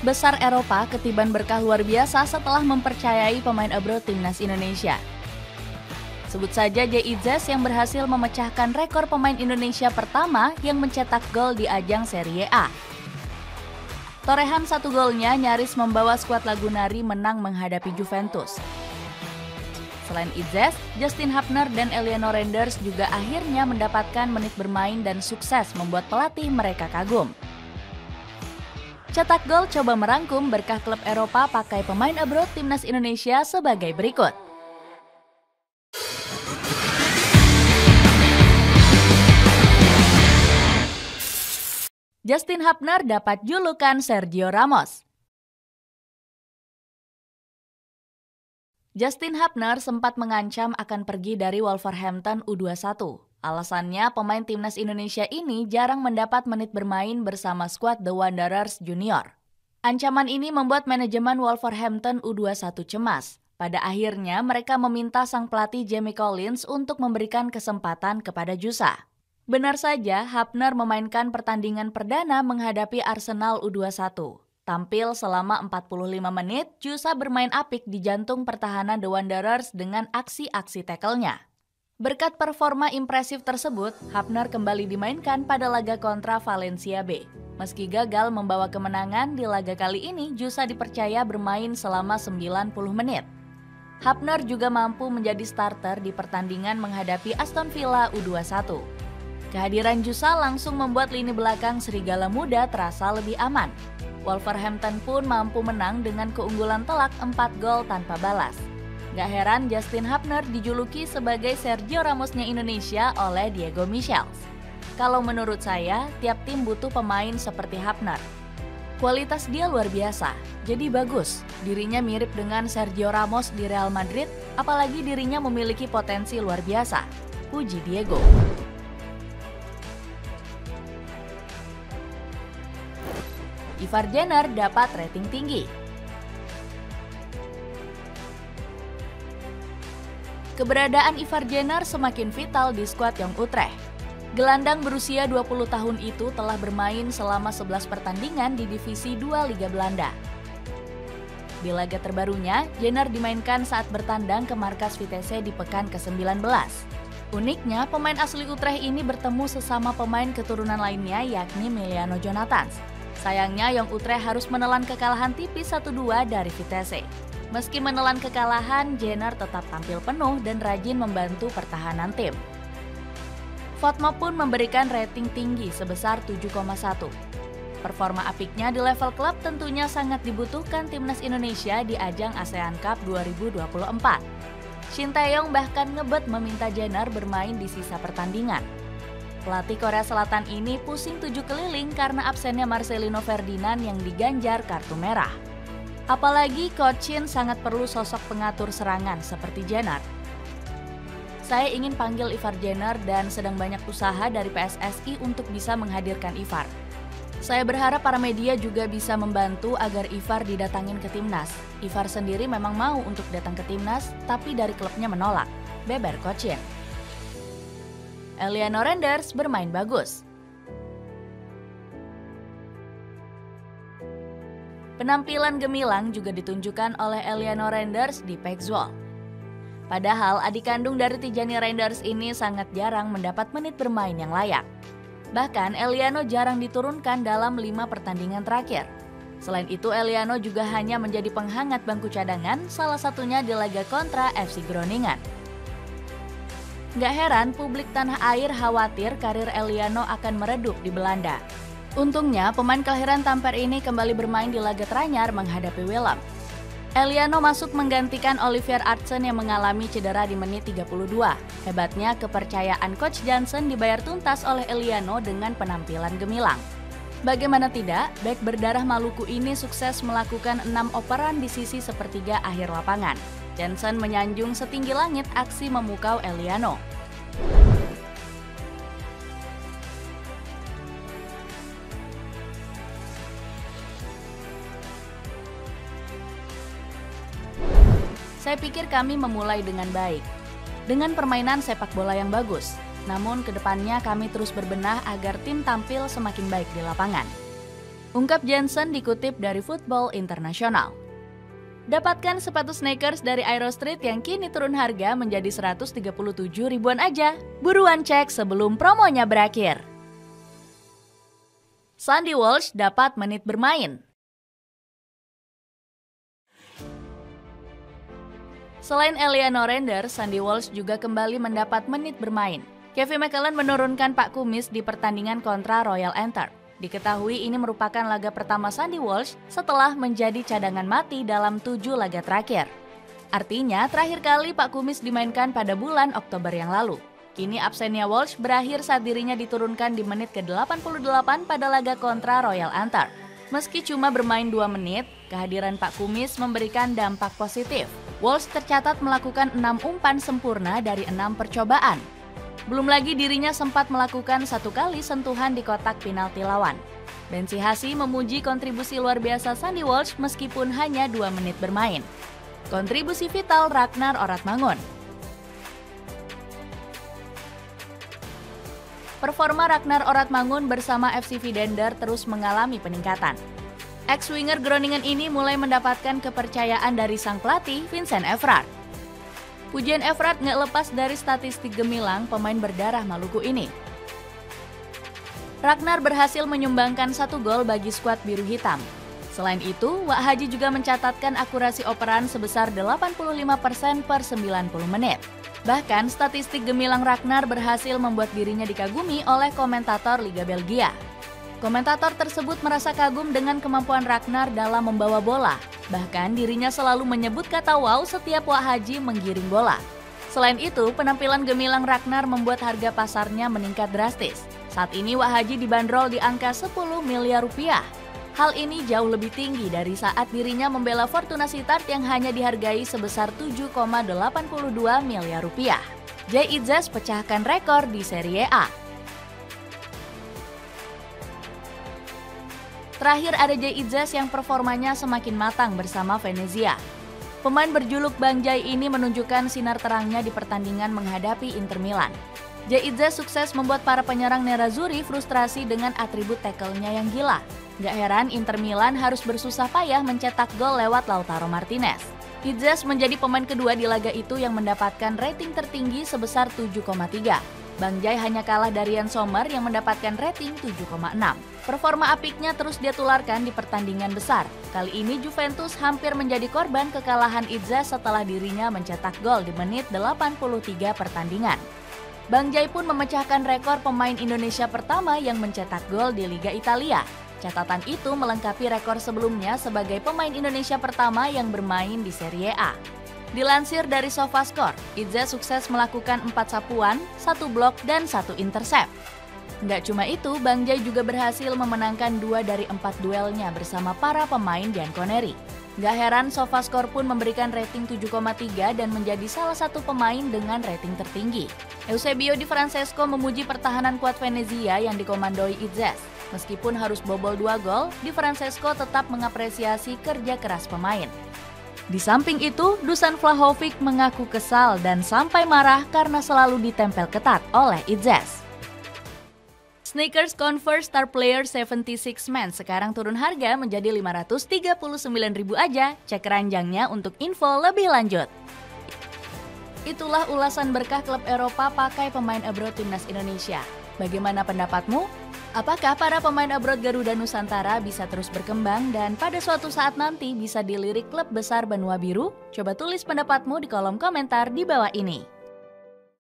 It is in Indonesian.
besar Eropa ketiban berkah luar biasa setelah mempercayai pemain abroad timnas Indonesia. Sebut saja JIZ yang berhasil memecahkan rekor pemain Indonesia pertama yang mencetak gol di ajang Serie A. Torehan 1 golnya nyaris membawa skuad Lagunari menang menghadapi Juventus. Selain Idzes, Justin Hapner dan Eliano Renders juga akhirnya mendapatkan menit bermain dan sukses membuat pelatih mereka kagum. Cetak gol coba merangkum berkah klub Eropa pakai pemain abroad timnas Indonesia sebagai berikut. Justin Hapner dapat julukan Sergio Ramos. Justin Hapner sempat mengancam akan pergi dari Wolverhampton U21. Alasannya, pemain timnas Indonesia ini jarang mendapat menit bermain bersama skuad The Wanderers Junior. Ancaman ini membuat manajemen Wolverhampton U21 cemas. Pada akhirnya, mereka meminta sang pelatih Jamie Collins untuk memberikan kesempatan kepada Jusa. Benar saja, Hapner memainkan pertandingan perdana menghadapi Arsenal U21. Tampil selama 45 menit, Jusa bermain apik di jantung pertahanan The Wanderers dengan aksi-aksi tackle-nya. Berkat performa impresif tersebut, Hapner kembali dimainkan pada laga kontra Valencia B. Meski gagal membawa kemenangan, di laga kali ini Jusa dipercaya bermain selama 90 menit. Hapner juga mampu menjadi starter di pertandingan menghadapi Aston Villa U21. Kehadiran Jusa langsung membuat lini belakang Serigala Muda terasa lebih aman. Wolverhampton pun mampu menang dengan keunggulan telak 4 gol tanpa balas. Gak heran Justin Hapner dijuluki sebagai Sergio Ramosnya Indonesia oleh Diego Michels. Kalau menurut saya, tiap tim butuh pemain seperti Hapner. Kualitas dia luar biasa, jadi bagus. Dirinya mirip dengan Sergio Ramos di Real Madrid, apalagi dirinya memiliki potensi luar biasa. Puji Diego. Ivar Jenner dapat rating tinggi. Keberadaan Ivar Jenner semakin vital di skuad Jong Utrecht. Gelandang berusia 20 tahun itu telah bermain selama 11 pertandingan di Divisi 2 Liga Belanda. Di laga terbarunya, Jenner dimainkan saat bertandang ke markas Vitesse di pekan ke-19. Uniknya, pemain asli Utrecht ini bertemu sesama pemain keturunan lainnya yakni Emiliano Jonathans. Sayangnya, Jong Utrecht harus menelan kekalahan tipis 1-2 dari Vitesse. Meski menelan kekalahan, Jenner tetap tampil penuh dan rajin membantu pertahanan tim. Fotmo pun memberikan rating tinggi sebesar 7,1. Performa apiknya di level klub tentunya sangat dibutuhkan timnas Indonesia di ajang ASEAN Cup 2024. Shin Tae-yong bahkan ngebet meminta Jenner bermain di sisa pertandingan. Pelatih Korea Selatan ini pusing 7 keliling karena absennya Marcelino Ferdinand yang diganjar kartu merah. Apalagi Coach Shin sangat perlu sosok pengatur serangan seperti Jenner. Saya ingin panggil Ivar Jenner dan sedang banyak usaha dari PSSI untuk bisa menghadirkan Ivar. Saya berharap para media juga bisa membantu agar Ivar didatangin ke timnas. Ivar sendiri memang mau untuk datang ke timnas, tapi dari klubnya menolak. Beber Coach Shin. Eliano Renders bermain bagus. Penampilan gemilang juga ditunjukkan oleh Eliano Renders di Pexwold. Padahal adik kandung dari Tijani Renders ini sangat jarang mendapat menit bermain yang layak. Bahkan Eliano jarang diturunkan dalam 5 pertandingan terakhir. Selain itu, Eliano juga hanya menjadi penghangat bangku cadangan, salah satunya di laga kontra FC Groningen. Gak heran publik tanah air khawatir karir Eliano akan meredup di Belanda. Untungnya, pemain kelahiran Tampere ini kembali bermain di laga teranyar menghadapi Willem. Eliano masuk menggantikan Olivier Artsen yang mengalami cedera di menit 32. Hebatnya, kepercayaan Coach Jansen dibayar tuntas oleh Eliano dengan penampilan gemilang. Bagaimana tidak, bek berdarah Maluku ini sukses melakukan 6 operan di sisi sepertiga akhir lapangan. Jansen menyanjung setinggi langit aksi memukau Eliano. Saya pikir kami memulai dengan baik, dengan permainan sepak bola yang bagus. Namun kedepannya kami terus berbenah agar tim tampil semakin baik di lapangan. ungkap Jensen dikutip dari Football International. Dapatkan sepatu sneakers dari Aero Street yang kini turun harga menjadi 137 ribuan aja. Buruan cek sebelum promonya berakhir. Sandy Walsh dapat menit bermain. Selain Eleanor Render, Sandy Walsh juga kembali mendapat menit bermain. Kevin McClellan menurunkan Pak Kumis di pertandingan kontra Royal Antwerp. Diketahui ini merupakan laga pertama Sandy Walsh setelah menjadi cadangan mati dalam 7 laga terakhir. Artinya, terakhir kali Pak Kumis dimainkan pada bulan Oktober yang lalu. Kini absennya Walsh berakhir saat dirinya diturunkan di menit ke-88 pada laga kontra Royal Antwerp. Meski cuma bermain 2 menit, kehadiran Pak Kumis memberikan dampak positif. Walsh tercatat melakukan 6 umpan sempurna dari 6 percobaan. Belum lagi dirinya sempat melakukan 1 kali sentuhan di kotak penalti lawan. Ben Sihasi memuji kontribusi luar biasa Sandy Walsh meskipun hanya 2 menit bermain. Kontribusi vital Ragnar Oratmangun. Performa Ragnar Oratmangun bersama FC Vidender terus mengalami peningkatan. Ex-winger Groningen ini mulai mendapatkan kepercayaan dari sang pelatih Vincent Everard. Pujian Everard nggak lepas dari statistik gemilang pemain berdarah Maluku ini. Ragnar berhasil menyumbangkan 1 gol bagi skuad biru hitam. Selain itu, Wak Haji juga mencatatkan akurasi operan sebesar 85% per 90 menit. Bahkan, statistik gemilang Ragnar berhasil membuat dirinya dikagumi oleh komentator Liga Belgia. Komentator tersebut merasa kagum dengan kemampuan Ragnar dalam membawa bola. Bahkan dirinya selalu menyebut kata wow setiap Wak Haji menggiring bola. Selain itu, penampilan gemilang Ragnar membuat harga pasarnya meningkat drastis. Saat ini Wak Haji dibanderol di angka 10 miliar rupiah. Hal ini jauh lebih tinggi dari saat dirinya membela Fortuna Sittard yang hanya dihargai sebesar 7,82 miliar rupiah. Jay Itzes pecahkan rekor di Serie A. Terakhir ada Jay Itzes yang performanya semakin matang bersama Venezia. Pemain berjuluk Bang Jay ini menunjukkan sinar terangnya di pertandingan menghadapi Inter Milan. Jay Itzes sukses membuat para penyerang Nerazzurri frustrasi dengan atribut tackle-nya yang gila. Gak heran Inter Milan harus bersusah payah mencetak gol lewat Lautaro Martinez. Itzes menjadi pemain kedua di laga itu yang mendapatkan rating tertinggi sebesar 7,3. Bang Jay hanya kalah dari Jan Sommer yang mendapatkan rating 7,6. Performa apiknya terus dia tularkan di pertandingan besar. Kali ini Juventus hampir menjadi korban kekalahan Itzes setelah dirinya mencetak gol di menit 83 pertandingan. Bang Jay pun memecahkan rekor pemain Indonesia pertama yang mencetak gol di Liga Italia. Catatan itu melengkapi rekor sebelumnya sebagai pemain Indonesia pertama yang bermain di Serie A. Dilansir dari SofaScore, Itzes sukses melakukan 4 sapuan, 1 blok, dan 1 intercept. Nggak cuma itu, Bang Jay juga berhasil memenangkan 2 dari 4 duelnya bersama para pemain Bianconeri. Nggak heran, SofaScore pun memberikan rating 7,3 dan menjadi salah satu pemain dengan rating tertinggi. Eusebio Di Francesco memuji pertahanan kuat Venezia yang dikomandoi Itzes. Meskipun harus bobol 2 gol, Di Francesco tetap mengapresiasi kerja keras pemain. Di samping itu, Dusan Vlahovic mengaku kesal dan sampai marah karena selalu ditempel ketat oleh Itzes. Sneakers Converse Star Player 76 Man sekarang turun harga menjadi 539.000 aja. Cek ranjangnya untuk info lebih lanjut. Itulah ulasan berkah klub Eropa pakai pemain abroad timnas Indonesia. Bagaimana pendapatmu? Apakah para pemain abroad Garuda Nusantara bisa terus berkembang dan pada suatu saat nanti bisa dilirik klub besar benua biru? Coba tulis pendapatmu di kolom komentar di bawah ini.